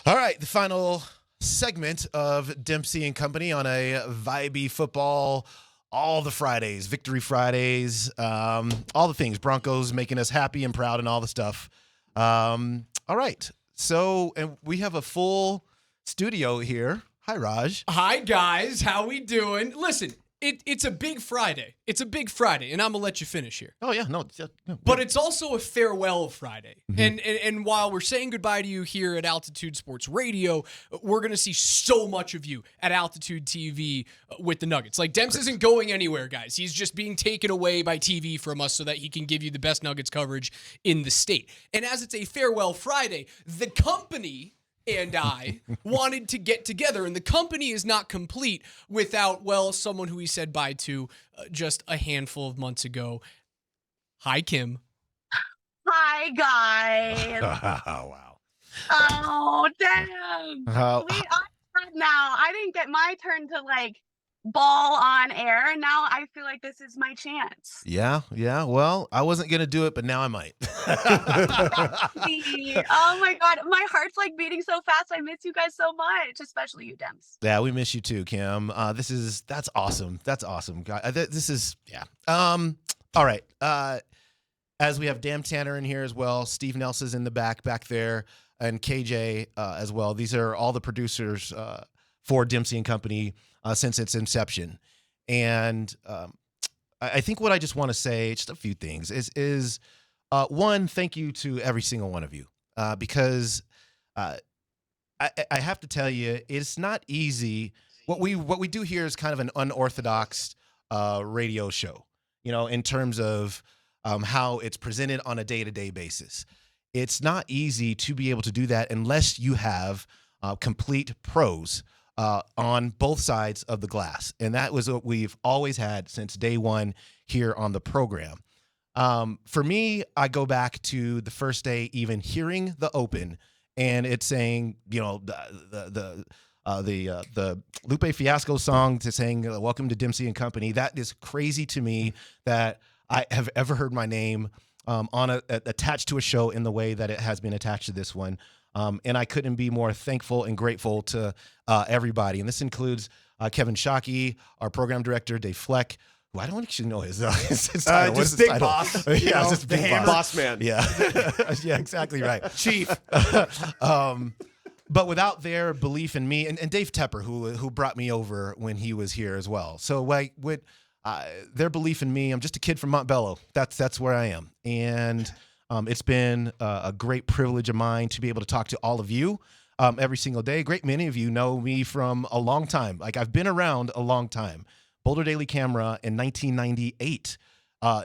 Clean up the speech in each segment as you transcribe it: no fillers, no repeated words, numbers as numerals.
All right, the final segment of Dempsey and Company on a vibey football, all the Fridays, Victory Fridays, all the things, Broncos making us happy and proud and all the stuff. All right, so and we have a full studio here. Hi, Raj. Hi, guys. How we doing? Listen, it's a big Friday. It's a big Friday, and I'm going to let you finish here. Oh, yeah, no. But it's also a farewell Friday. Mm-hmm. And while we're saying goodbye to you here at Altitude Sports Radio, we're going to see so much of you at Altitude TV with the Nuggets. Like, Demps isn't going anywhere, guys. He's just being taken away by TV from us so that he can give you the best Nuggets coverage in the state. And as it's a farewell Friday, the company and I wanted to get together, and the company is not complete without, well, someone who he said bye to just a handful of months ago. Hi, Kim. Hi, guys. Oh, wow. Oh, damn. We are now. I didn't get my turn to, ball on air, and now I feel like this is my chance. Yeah. Well, I wasn't going to do it, but now I might. Oh, my God. My heart's, beating so fast. I miss you guys so much, especially you, Demps. Yeah, we miss you too, Kim. That's awesome. That's awesome. All right. As we have Dan Tanner in here as well, Steve Nelson's in the back there, and KJ as well. These are all the producers for Dempsey and Company since its inception. And I think what I just want to say, just a few things, is one, thank you to every single one of you, because I have to tell you, it's not easy. What we do here is kind of an unorthodox radio show, in terms of how it's presented on a day-to-day basis. It's not easy to be able to do that unless you have complete pros on both sides of the glass. And that was what we've always had since day one here on the program. For me, I go back to the first day, even hearing the open, and it's saying, the Lupe Fiasco song to saying, welcome to Dempsey and Company. That is crazy to me that I have ever heard my name attached to a show in the way that it has been attached to this one. And I couldn't be more thankful and grateful to everybody. And this includes Kevin Shockey, our program director, Dave Fleck, who I don't actually know his title. Just Big Boss. Yeah, just the Big Boss Man. Yeah, yeah, exactly right. Chief. But without their belief in me, and Dave Tepper, who brought me over when he was here as well. So with their belief in me, I'm just a kid from Montbello. That's where I am. And it's been a great privilege of mine to be able to talk to all of you every single day. A great many of you know me from a long time. I've been around a long time. Boulder Daily Camera in 1998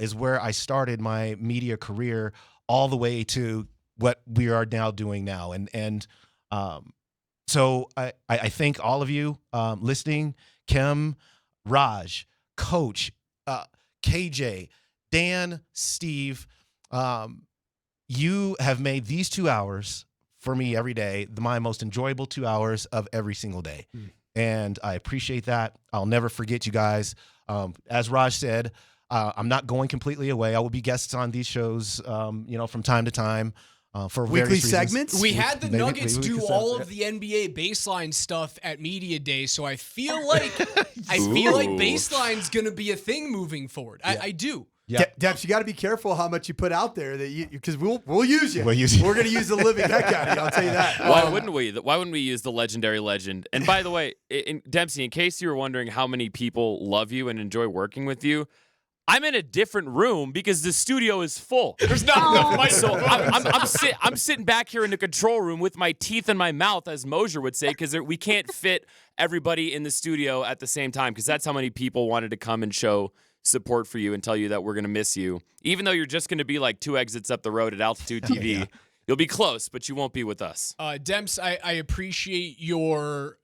is where I started my media career, all the way to what we are now doing now. So I thank all of you listening, Kim, Raj, Coach, KJ, Dan, Steve. You have made these 2 hours for me every day my most enjoyable 2 hours of every single day. And I appreciate that. I'll never forget you guys. As Raj said, I'm not going completely away. I will be guests on these shows, from time to time. For weekly various segments. We had the Nuggets do all of the NBA baseline stuff at Media Day, so I feel like baseline's going to be a thing moving forward. Yeah. I do. Yeah, Debs, you got to be careful how much you put out there because we'll use you. We're going to use the living heck out of you. I'll tell you that. Why wouldn't we? Why wouldn't we use the legendary legend? And by the way, Dempsey, in case you were wondering how many people love you and enjoy working with you, I'm in a different room because the studio is full. There's not enough mics. So I'm sitting back here in the control room with my teeth in my mouth, as Mosier would say, because we can't fit everybody in the studio at the same time, because that's how many people wanted to come and show support for you and tell you that we're going to miss you. Even though you're just going to be like 2 exits up the road at Altitude TV. Yeah. You'll be close, but you won't be with us. Demps, I appreciate your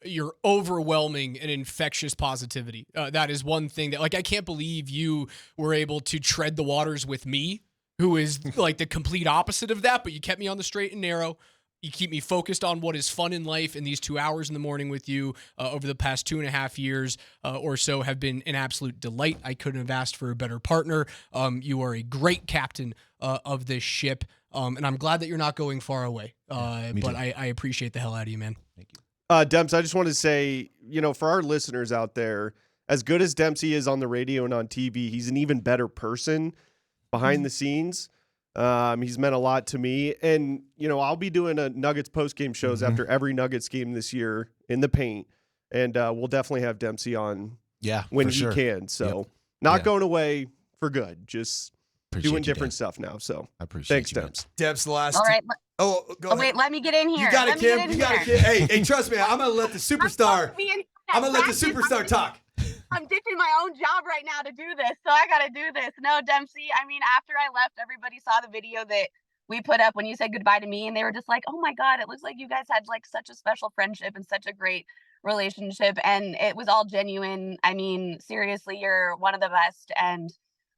overwhelming and infectious positivity. That is one thing that, I can't believe you were able to tread the waters with me, who is the complete opposite of that, but you kept me on the straight and narrow. You keep me focused on what is fun in life, and these 2 hours in the morning with you over the past 2.5 years or so have been an absolute delight. I couldn't have asked for a better partner. You are a great captain of this ship, and I'm glad that you're not going far away. But I appreciate the hell out of you, man. Thank you. Demps, I just want to say, for our listeners out there, as good as Dempsey is on the radio and on TV, he's an even better person behind the scenes. He's meant a lot to me. And, I'll be doing a Nuggets post-game shows after every Nuggets game this year in the paint. And we'll definitely have Dempsey on when he can. So not going away for good. Just doing different stuff now. So I appreciate thanks, you, Demps. Demp's the last. All right. Go ahead. Wait, let me get in here. You got it, Kim. You got it, Kim. Hey, trust me. I'm gonna let the superstar. I'm gonna let the superstar talk. I'm ditching my own job right now to do this, so I gotta do this. No, Dempsey. I mean, after I left, everybody saw the video that we put up when you said goodbye to me, and they were just like, "Oh my God, it looks like you guys had like such a special friendship and such a great relationship," and it was all genuine. I mean, seriously, you're one of the best, and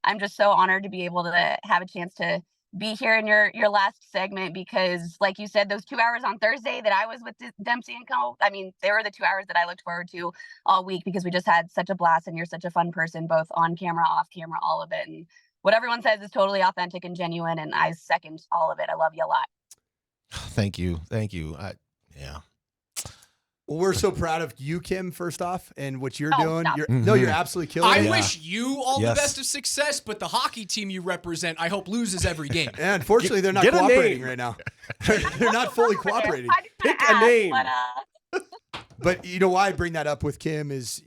I'm just so honored to be able to have a chance to be here in your last segment, because like you said, those 2 hours on Thursday that I was with Dempsey and Co, I mean, they were the 2 hours that I looked forward to all week, because we just had such a blast, and you're such a fun person, both on camera, off camera, all of it. And what everyone says is totally authentic and genuine, and I second all of it. I love you a lot. Thank you. Yeah. Well, we're so proud of you, Kim, first off, and what you're doing. Stop. You're absolutely killing I it. wish you all the best of success, but the hockey team you represent, I hope, loses every game. And unfortunately, they're not cooperating right now. They're not fully cooperating. Pick a name. But why I bring that up with Kim is,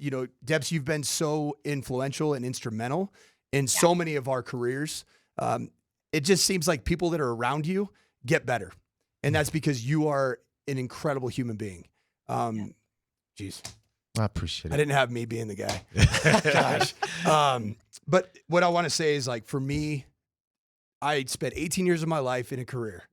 Debs, you've been so influential and instrumental in so many of our careers. It just seems like people that are around you get better. And that's because you are an incredible human being. Geez. I appreciate it. I didn't have me being the guy. Gosh. But what I want to say is, like, for me, I spent 18 years of my life in a career.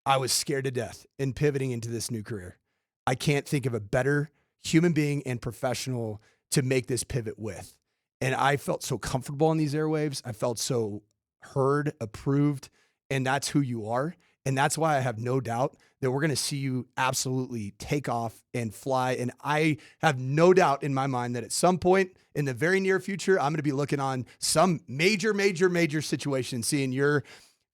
I was scared to death in pivoting into this new career. I can't think of a better human being and professional to make this pivot with. And I felt so comfortable on these airwaves. I felt so heard, approved, and that's who you are. And that's why I have no doubt that we're going to see you absolutely take off and fly. And I have no doubt in my mind that at some point in the very near future, I'm going to be looking on some major situation, seeing your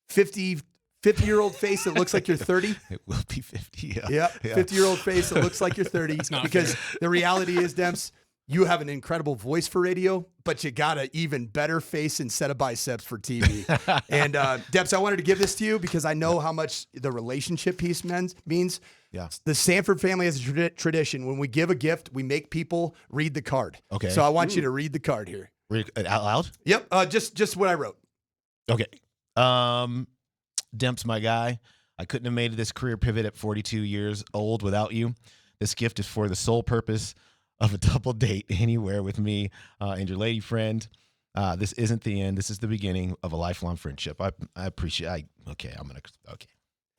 50-year-old face that looks like you're 30. It will be 50. Yeah. 50-year-old face that looks like you're 30. Because the reality is, Demps, you have an incredible voice for radio, but you got an even better face and set of biceps for TV. And Debs, I wanted to give this to you because I know how much the relationship piece means. Yeah. The Sanford family has a tradition. When we give a gift, we make people read the card. Okay. So I want you to read the card here. Read it out loud? Yep. Just what I wrote. Okay. Demps, my guy, I couldn't have made this career pivot at 42 years old without you. This gift is for the sole purpose of a double date anywhere with me and your lady friend. This isn't the end. This is the beginning of a lifelong friendship. I appreciate. Okay.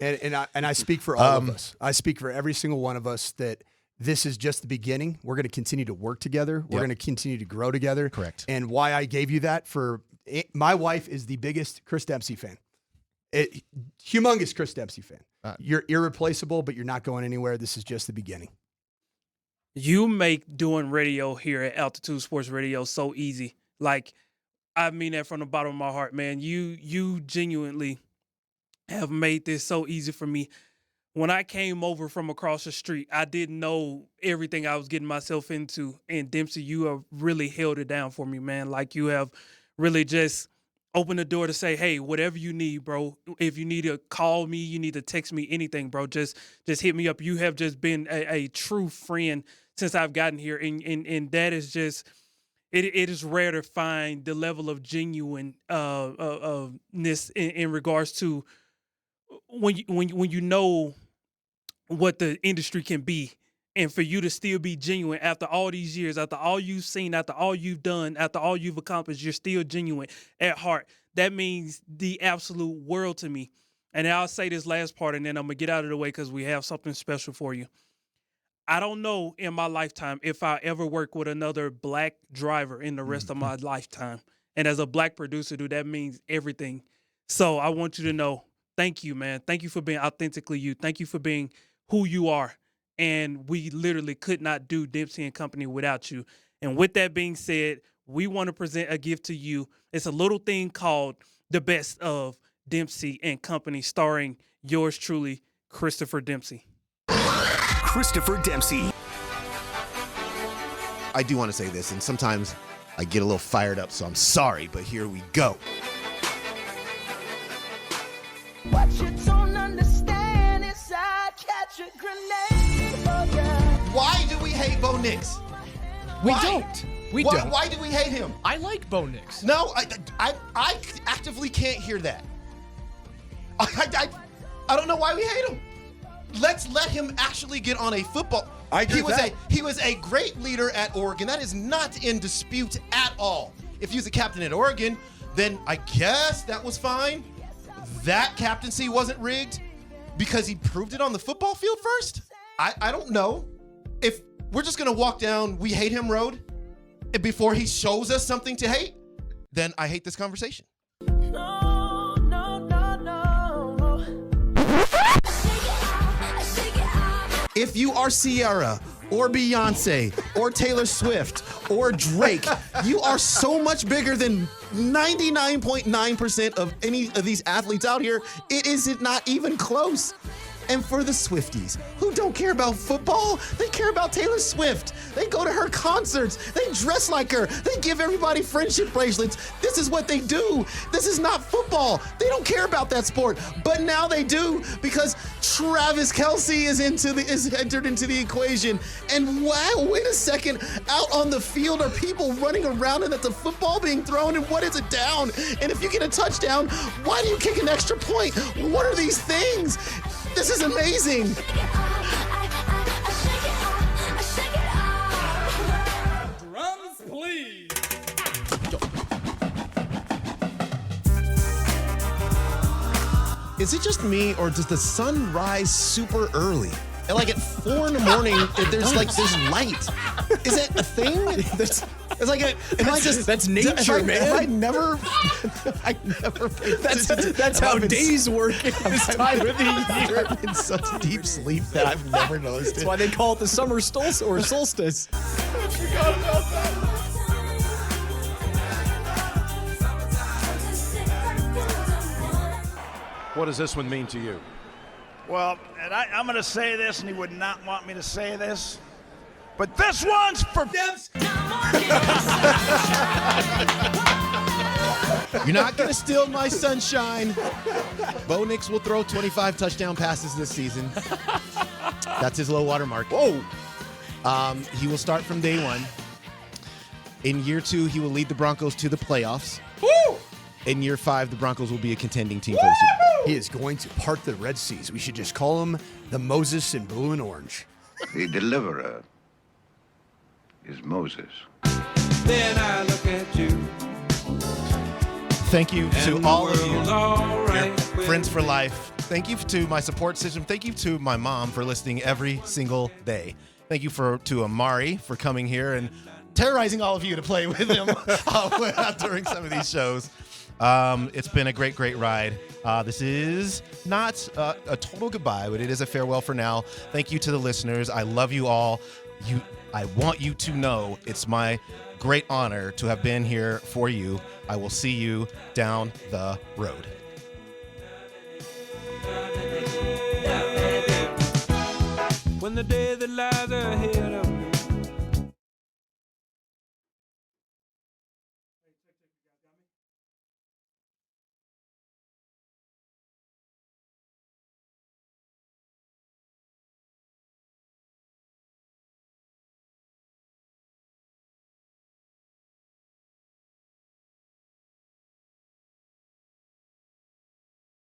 And I speak for all of us. I speak for every single one of us that this is just the beginning. We're going to continue to work together. We're going to continue to grow together. Correct. And why I gave you that my wife is the biggest Chris Dempsey fan. Humongous Chris Dempsey fan. You're irreplaceable, but you're not going anywhere. This is just the beginning. You make doing radio here at Altitude Sports Radio so easy. Like, I mean that from the bottom of my heart, man. You genuinely have made this so easy for me. When I came over from across the street, I didn't know everything I was getting myself into. And Dempsey, you have really held it down for me, man. Like, you have really just opened the door to say, hey, whatever you need, bro. If you need to call me, you need to text me, anything, bro. Just hit me up. You have just been a true friend since I've gotten here. And that is just, it is rare to find the level of genuineness in regards to when you know what the industry can be, and for you to still be genuine after all these years, after all you've seen, after all you've done, after all you've accomplished, you're still genuine at heart. That means the absolute world to me. And I'll say this last part, and then I'm going to get out of the way because we have something special for you. I don't know in my lifetime if I ever work with another black driver in the rest of my lifetime. And as a black producer, dude, that means everything. So I want you to know, thank you, man. Thank you for being authentically you. Thank you for being who you are. And we literally could not do Dempsey and Company without you. And with that being said, we want to present a gift to you. It's a little thing called The Best of Dempsey and Company, starring yours truly, Christopher Dempsey. Christopher Dempsey. I do want to say this, and sometimes I get a little fired up, so I'm sorry, but here we go. What you don't understand is I catch a grenade. Oh, yeah. Why do we hate Bo Nix? We Why? don't. We why, don't. Why do we hate him? I like Bo Nix. No, I actively can't hear that. I don't know why we hate him. Let's let him actually get on a football. I agree with that. He was a great leader at Oregon. That is not in dispute at all. If he was a captain at Oregon, then I guess that was fine. That captaincy wasn't rigged because he proved it on the football field first. I don't know. If we're just gonna walk down we hate him road before he shows us something to hate, then I hate this conversation. No, no, no, no. If you are Ciara or Beyonce or Taylor Swift or Drake, you are so much bigger than 99.9% of any of these athletes out here. It isn't not even close. And for the Swifties who don't care about football, they care about Taylor Swift. They go to her concerts. They dress like her. They give everybody friendship bracelets. This is what they do. This is not football. They don't care about that sport. But now they do because Travis Kelce is entered into the equation. And wow, wait a second. Out on the field are people running around and that's a football being thrown. And what is a down? And if you get a touchdown, why do you kick an extra point? What are these things? This is amazing. Drums, please. Is it just me, or does the sun rise super early? And like at 4 a.m, there's light. Is it a thing? That's nature, man. I never paid attention. That's how days work at this time of the year. I'm in such deep sleep that I've never noticed That's it. why they call it the summer solstice. What does this one mean to you? Well, and I'm going to say this, and he would not want me to say this, but this one's for Dempsey. You're not going to steal my sunshine. Bo Nix will throw 25 touchdown passes this season. That's his low water mark. Whoa. He will start from day one. In year 2, he will lead the Broncos to the playoffs. Woo! In year 5, the Broncos will be a contending team for the Super Bowl. He is going to part the Red Seas. We should just call him the Moses in blue and orange. The deliverer is Moses. Then I look at you. Thank you to all of you, Right friends for life. Thank you to my support system. Thank you to my mom for listening every single day. Thank you to Amari for coming here and terrorizing all of you to play with him during some of these shows. It's been a great, great ride. This is not a total goodbye, but it is a farewell for now. Thank you to the listeners. I love you all. I want you to know it's my great honor to have been here for you. I will see you down the road. When the day that lies ahead